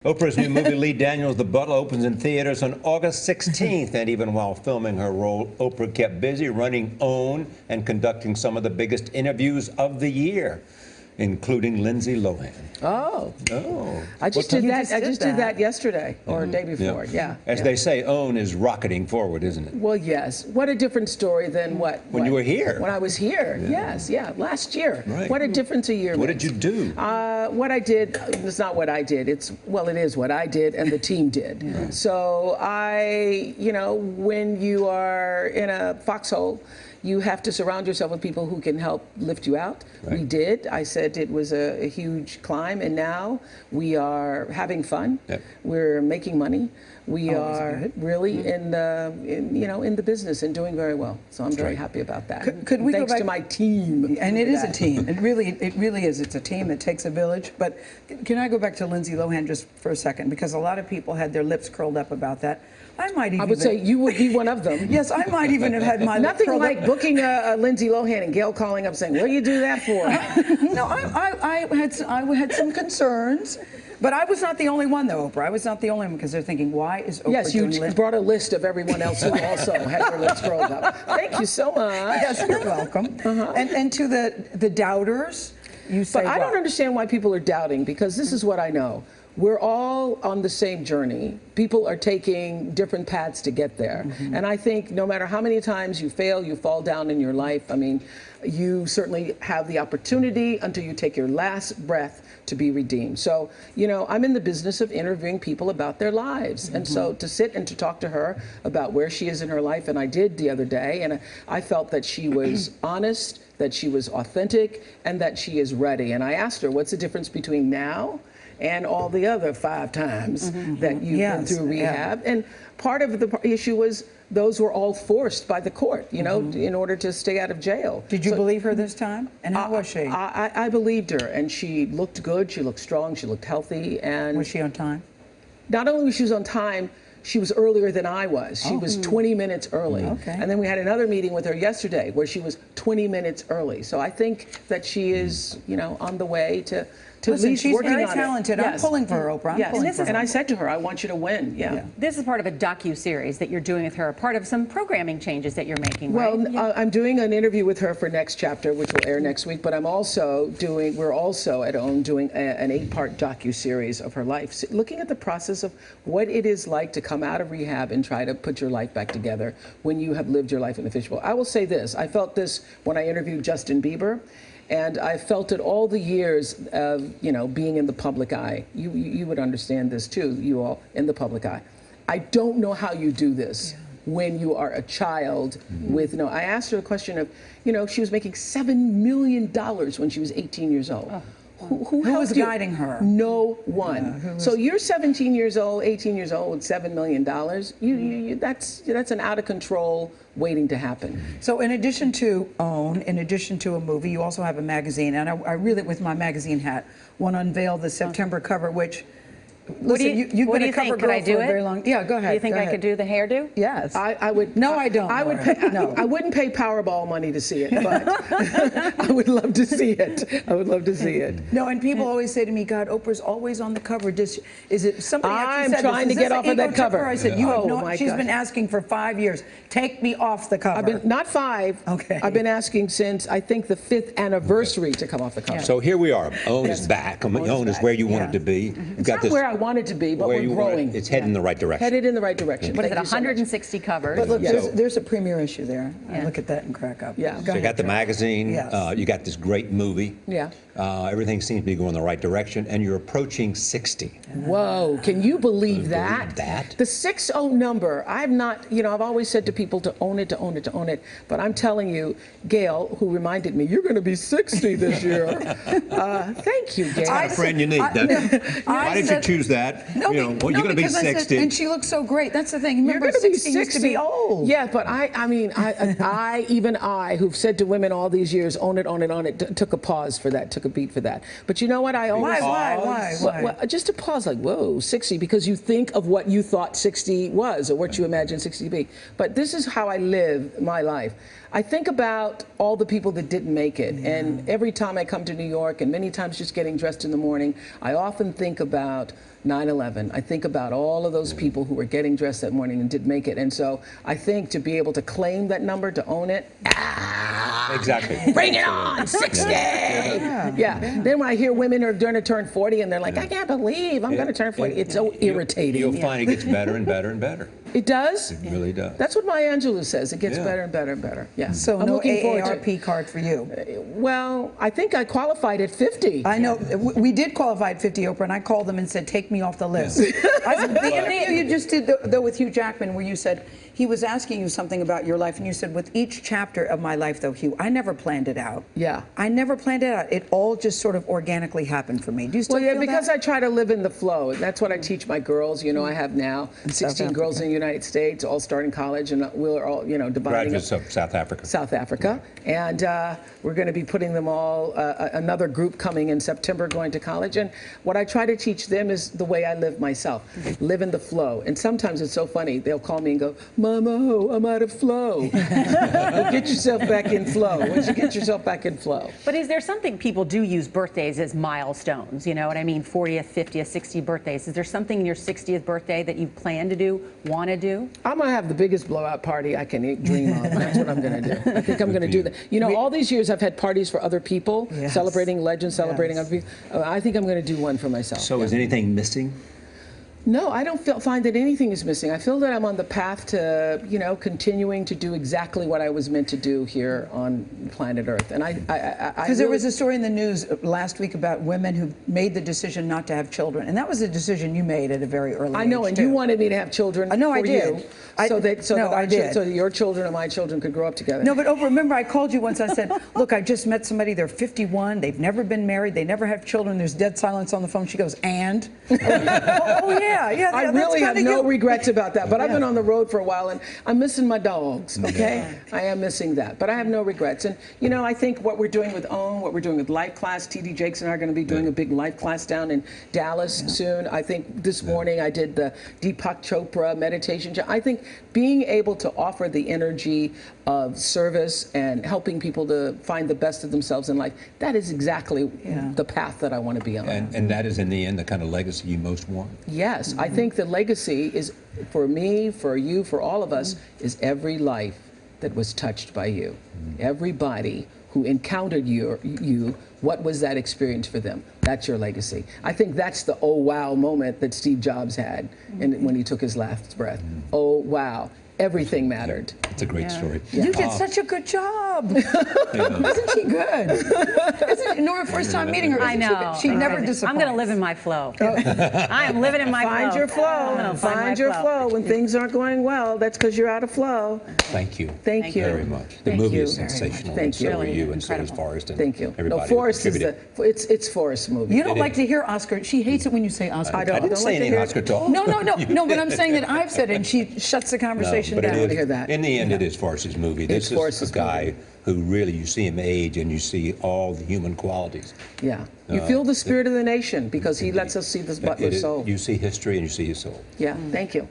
Oprah's new movie, Lee Daniels' The Butler, opens in theaters on August 16th. And even while filming her role, Oprah kept busy running OWN and conducting some of the biggest interviews of the year, including Lindsay Lohan. Oh. Oh. I just did that. I just did that yesterday or day before. Yeah. As they say, OWN is rocketing forward, isn't it? Well, yes. What a different story than when you were here. When I was here. Yes. Yeah. Last year. Right. What a difference a year What makes. did you do? What I did. It's not what I did. It is what I did and the team did. Right. So when you are in a foxhole, you have to surround yourself with people who can help lift you out. Right. We did. I said it was a huge climb, and now we are having fun. Yep. We're making money. We are really in the business and doing very well. So I'm very happy about that. Could we Thanks go back to my team. And it is a team. It really is. It's a team. It takes a village. But can I go back to Lindsay Lohan just for a second? Because a lot of people had their lips curled up about that. I would say you would be one of them. Yes, I might even have had my lips curled up. Nothing like booking a Lindsay Lohan and Gail calling up saying, "What do you do that for?" No, I had some concerns. But I was not the only one, though, Oprah. I was not the only one, because they're thinking, why is Oprah doing you brought a list of everyone else who also had their lips curled up. Thank you so much. Yes, you're welcome. And to the doubters, you say, but I don't understand why people are doubting, because this is what I know. We're all on the same journey. People are taking different paths to get there. And I think no matter how many times you fail, you fall down in your life, I mean, you certainly have the opportunity until you take your last breath to be redeemed. So, I'm in the business of interviewing people about their lives. And so to sit and to talk to her about where she is in her life, and I did the other day, and I felt that she was honest, that she was authentic, and that she is ready. And I asked her, what's the difference between now and all the other 5 times that you've been through rehab? And part of the issue was those were all forced by the court, in order to stay out of jail. Did you believe her this time? And how was she? I believed her, and she looked good, she looked strong, she looked healthy. And was she on time? Not only was she on time, she was earlier than I was. She was 20 minutes early. Okay. And then we had another meeting with her yesterday where she was 20 minutes early. So I think that she is, on the way to Listen, at least she's working very on talented. It. I'm pulling for her, Oprah. Yes. And I said to her, I want you to win. Yeah. This is part of a docu-series that you're doing with her, part of some programming changes that you're making, right? Well, I'm doing an interview with her for next chapter, which will air next week, but we're also at OWN doing an 8-part docu-series of her life, looking at the process of what it is like to come out of rehab and try to put your life back together when you have lived your life in the fishbowl. I will say this, I felt this when I interviewed Justin Bieber. And I felt it all the years of, being in the public eye. You would understand this too, you all in the public eye. I don't know how you do this when you are a child with I asked her a question of, she was making $7 million when she was 18 years old. Who was guiding her? No one. So you're 17 years old, 18 years old with $7 million. That's an out of control waiting to happen. So in addition to OWN, in addition to a movie, you also have a magazine. And I really, with my magazine hat, want to unveil the September cover, which, listen, you've been a cover girl for a very long time. Yeah, go ahead. Do you think I could do the hairdo? Yes. I would. No, I don't. I would pay, no. I wouldn't pay Powerball money to see it, but I would love to see it. I would love to see it. No, and people always say to me, God, Oprah's always on the cover. Is it somebody actually said trying this? to get off of that cover. I said, she's been asking for 5 years. Take me off the cover. Not 5. Okay. I've been asking since, I think, the 5th anniversary to come off the cover. So here we are. OWN is back. OWN is where you want it to be. It's not where I want it to be, but we're growing. It's heading in the right direction. Headed in the right direction. What is it, 160 covers? But look, there's a premiere issue there. I look at that and crack up. Yeah. So you got the magazine. Yes. You got this great movie. Yeah. Everything seems to be going the right direction, and you're approaching 60. Whoa, can you believe that? The 60 number, I've always said to people to own it, to own it, to own it. But I'm telling you, Gail, who reminded me, you're going to be 60 this year. Thank you, Gail. That's the kind of friend you need. Why did you choose that? No, you're going to be 60. And she looks so great. That's the thing. Remember, you're going to be 60 used to be old. Yeah, but even I, who've said to women all these years, own it, took a pause for that, took a a beat for that. But you know what? I always Why? Well, just to pause, like, whoa, 60, because you think of what you thought 60 was or what you imagined 60 to be. But this is how I live my life. I think about all the people that didn't make it. And every time I come to New York, and many times just getting dressed in the morning, I often think about 9/11. I think about all of those people who were getting dressed that morning and didn't make it. And so I think to be able to claim that number, to own it, Exactly. bring it on, 60. Yeah. Then when I hear women are going to turn 40 and they're like, I can't believe I'm going to turn 40. It's so irritating. You'll find it gets better and better and better. It does? It really does. That's what Maya Angelou says. It gets better and better and better. Yeah. So I'm no looking forward to it. AARP card for you. Well, I think I qualified at 50. I know. We did qualify at 50, Oprah, and I called them and said, take me off the list. The interview you just did, though, with Hugh Jackman, where you said, he was asking you something about your life, and you said, with each chapter of my life, though, Hugh, I never planned it out. Yeah. I never planned it out. It all just sort of organically happened for me. Do you still feel because that? I try to live in the flow. And that's what I teach my girls. You know, I have now 16 girls in the United States, all starting college, and we're all, you know, dividing Graduates of South Africa. South Africa. And we're going to be putting them all, another group coming in September going to college. And what I try to teach them is the way I live myself. Live in the flow. And sometimes it's so funny. They'll call me and go, Mama, I'm out of flow. Well, get yourself back in flow. Once you get yourself back in flow. But is there something, people do use birthdays as milestones, you know what I mean? 40th, 50th, 60th birthdays. Is there something in your 60th birthday that you plan to do, want to do? I'm going to have the biggest blowout party I can dream of. That's what I'm going to do. I think I'm going to do that. You know, all these years I've had parties for other people, celebrating legends, celebrating other people. I think I'm going to do one for myself. So is anything missing? No, I don't find that anything is missing. I feel that I'm on the path to, you know, continuing to do exactly what I was meant to do here on planet Earth. And because there was a story in the news last week about women who made the decision not to have children, and that was a decision you made at a very early age. I know, and you wanted me to have children. No, for I did. You, so that your children and my children could grow up together. No, but Oprah, remember I called you once. I said, look, I just met somebody. They're 51. They've never been married. They never have children. There's dead silence on the phone. She goes, and? Oh, yeah. I really have no regrets about that, but I've been on the road for a while and I'm missing my dogs, okay? I am missing that, but I have no regrets. And, you know, I think what we're doing with OWN, what we're doing with Life Class, TD Jakes and I are going to be doing a big Life Class down in Dallas soon. I think this morning I did the Deepak Chopra meditation. I think being able to offer the energy of service and helping people to find the best of themselves in life, that is exactly the path that I want to be on. And that is, in the end, the kind of legacy you most want? Yes, I think the legacy is, for me, for you, for all of us, is every life that was touched by you. Everybody who encountered you, what was that experience for them? That's your legacy. I think that's the oh wow moment that Steve Jobs had when he took his last breath. Oh wow. Everything mattered. It's a great story. You did such a good job. Isn't she good? Isn't Nora, first time meeting her? I know. She never disappoints. I'm going to live in my flow. I am living in my flow. Find your flow. Find your flow. When things aren't going well, that's because you're out of flow. Thank you. Thank you very much. The movie is sensational. Thank you. And so are you, and so is Forrest. And thank you. Everybody No, Forrest is it's Forrest's movie. You don't like to hear Oscar. She hates it when you say Oscar. I didn't say any Oscar talk. No, but I'm saying that I've said it, and she shuts the conversation down. I want to hear that. In the end, it is Forrest's movie. This is a guy who really, you see him age and you see all the human qualities. Yeah. You feel the spirit of the nation because he lets us see this butler's soul. You see history and you see his soul. Yeah. Thank you.